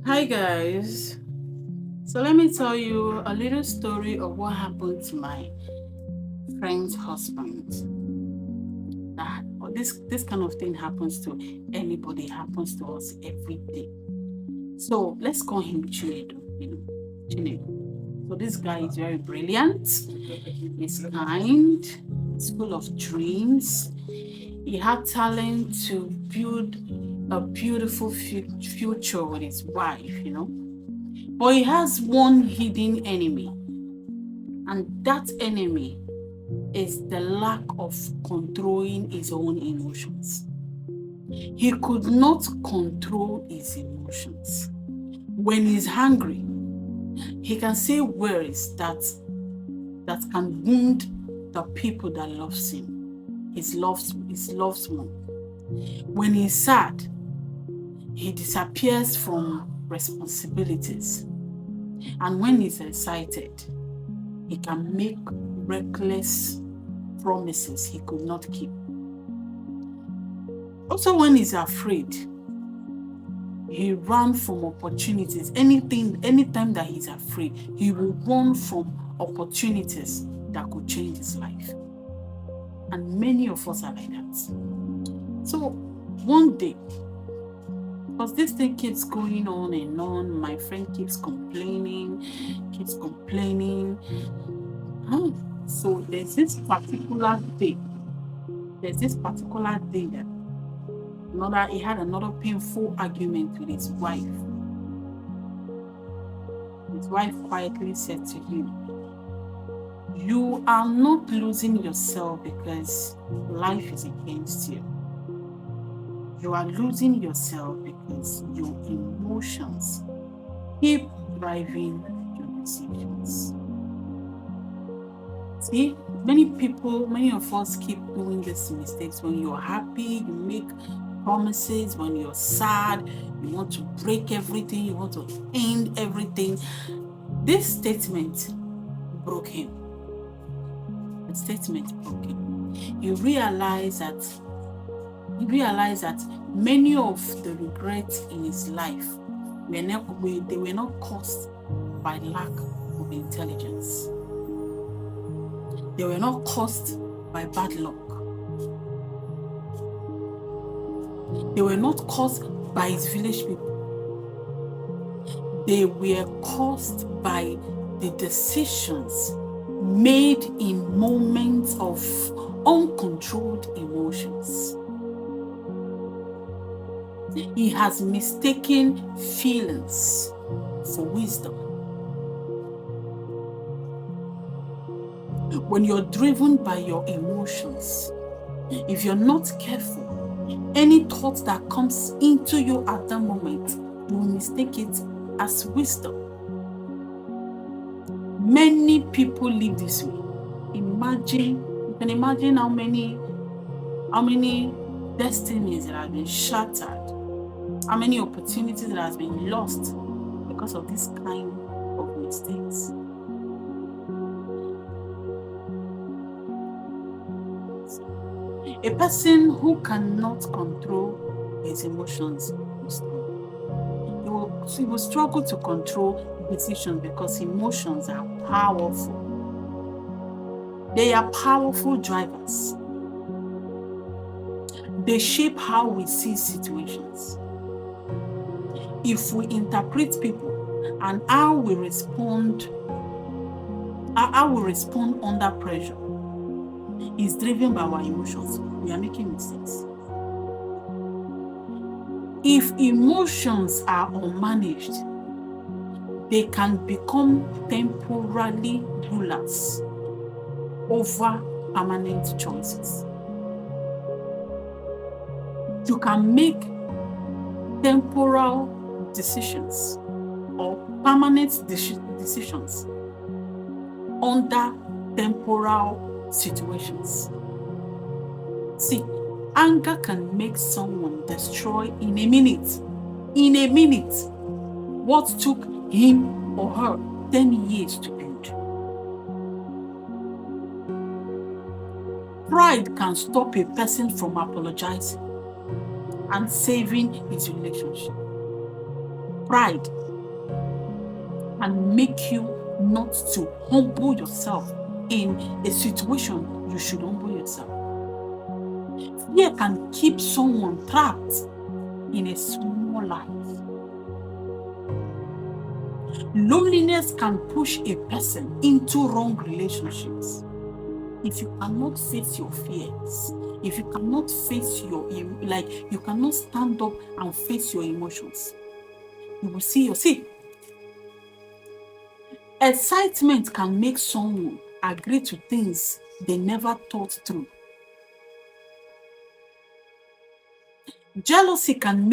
Hi guys. So let me tell you a little story of what happened to my friend's husband. That this kind of thing happens to anybody, happens to us every day. So let's call him Chinedu. Chinedu. So this guy is very brilliant. He's kind. He's full of dreams. He had talent to build a beautiful future with his wife. But he has one hidden enemy, and that enemy is the lack of controlling his own emotions. He could not control his emotions. When he's hungry, he can say words that can wound the people that loves him, his loved one. When he's sad, he disappears from responsibilities. And when he's excited, he can make reckless promises he could not keep. Also, when he's afraid, he runs from opportunities. Anytime that he's afraid, he will run from opportunities that could change his life. And many of us are like that. So one day, because this thing keeps going on and on, my friend keeps complaining. So there's this particular day that he had another painful argument with his wife. His wife quietly said to him, "You are not losing yourself because life is against you. You are losing yourself because your emotions keep driving your decisions." See, many of us keep doing these mistakes. When you're happy, you make promises. When you're sad, you want to break everything, you want to end everything. This statement broke him. The statement broke him. He realized that many of the regrets in his life were not caused by lack of intelligence. They were not caused by bad luck. They were not caused by his village people. They were caused by the decisions made in moments of uncontrolled emotions. He has mistaken feelings for wisdom. When you're driven by your emotions, if you're not careful, any thought that comes into you at that moment, you will mistake it as wisdom. Many people live this way. You can imagine how many destinies that have been shattered, how many opportunities that has been lost because of this kind of mistakes. A person who cannot control his emotions he will struggle to control decisions because emotions are powerful. They are powerful drivers. They shape how we see situations. If we interpret people and how we respond under pressure is driven by our emotions, we are making mistakes. If emotions are unmanaged, they can become temporary rulers over permanent choices. You can make temporal decisions or permanent decisions under temporal situations. See, anger can make someone destroy in a minute what took him or her 10 years to build. Pride can stop a person from apologizing and saving his relationship. pride can make you not to humble yourself in a situation you should humble yourself. Fear can keep someone trapped in a small life. Loneliness can push a person into wrong relationships. If you cannot face your fears, if you cannot face you cannot stand up and face your emotions, you will see. Excitement can make someone agree to things they never thought through. Jealousy can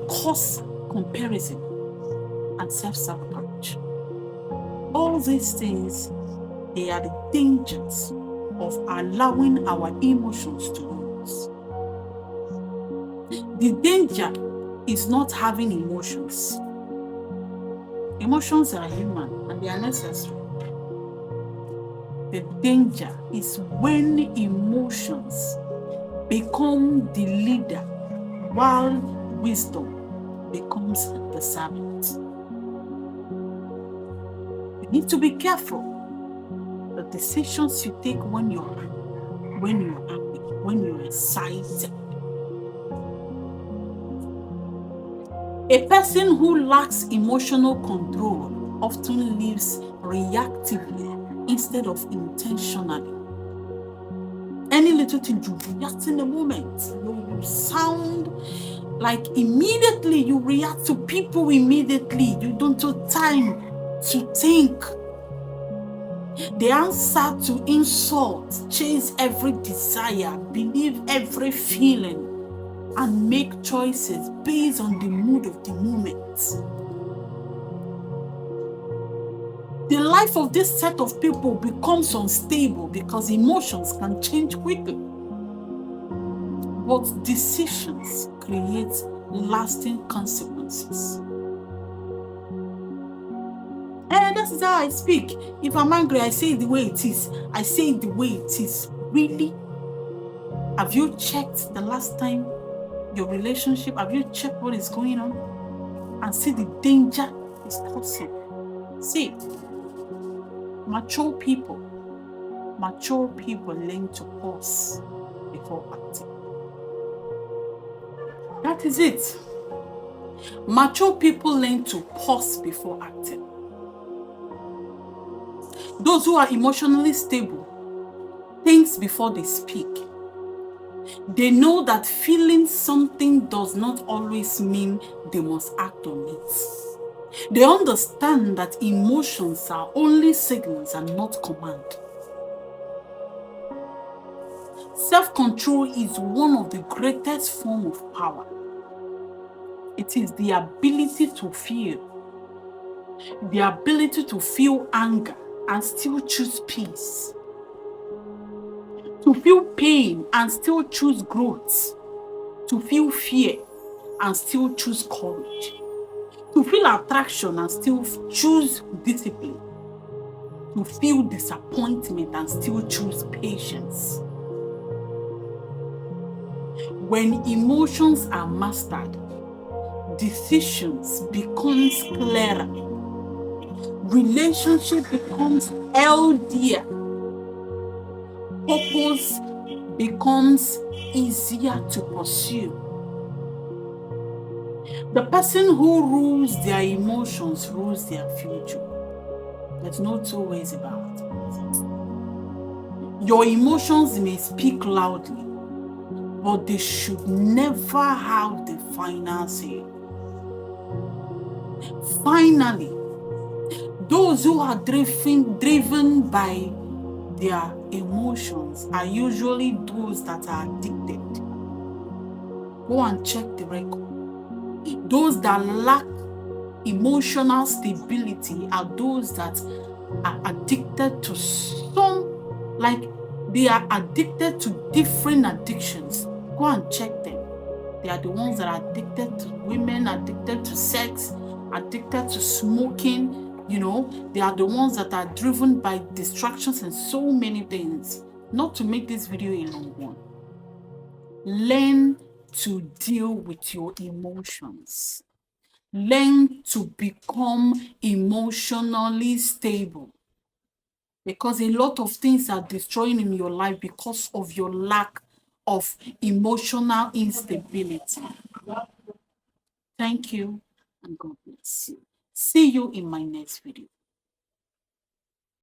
cause comparison and self-sabotage. All these things, they are the dangers of allowing our emotions to rule us. The danger is not having emotions. Emotions are human and they are necessary. The danger is when emotions become the leader while wisdom becomes the servant. You need to be careful. The decisions you take when you're angry, when you're happy, when you're excited. A person who lacks emotional control often lives reactively instead of intentionally. Any little thing you react in a moment, you sound like immediately you react to people immediately. You don't have time to think. The answer to insult, chase every desire, believe every feeling, and make choices based on the mood of the moment. The life of this set of people becomes unstable because emotions can change quickly. But decisions create lasting consequences. And that is how I speak. If I'm angry, I say it the way it is. I say it the way it is. Really? Have you checked the last time your relationship? Have you checked what is going on? And see the danger it's causing. See, mature people learn to pause before acting. That is it. Mature people learn to pause before acting. Those who are emotionally stable think before they speak. They know that feeling something does not always mean they must act on it. They understand that emotions are only signals and not command. Self-control is one of the greatest forms of power. It is the ability to feel anger and still choose peace. To feel pain and still choose growth. To feel fear and still choose courage. To feel attraction and still choose discipline. To feel disappointment and still choose patience. When emotions are mastered, decisions becomes clearer. Relationship becomes healthier. Purpose becomes easier to pursue. The person who rules their emotions rules their future. There's no two ways about it. Your emotions may speak loudly, but they should never have the final say. Finally, those who are driven by their emotions are usually those that are addicted. Go and check the record. Those that lack emotional stability are those that are addicted to they are addicted to different addictions. Go and check them. They are the ones that are addicted to women, addicted to sex, addicted to smoking. They are the ones that are driven by distractions and so many things. Not to make this video a long one. Learn to deal with your emotions. Learn to become emotionally stable, because a lot of things are destroying in your life because of your lack of emotional instability. Thank you, and God bless you. See you in my next video.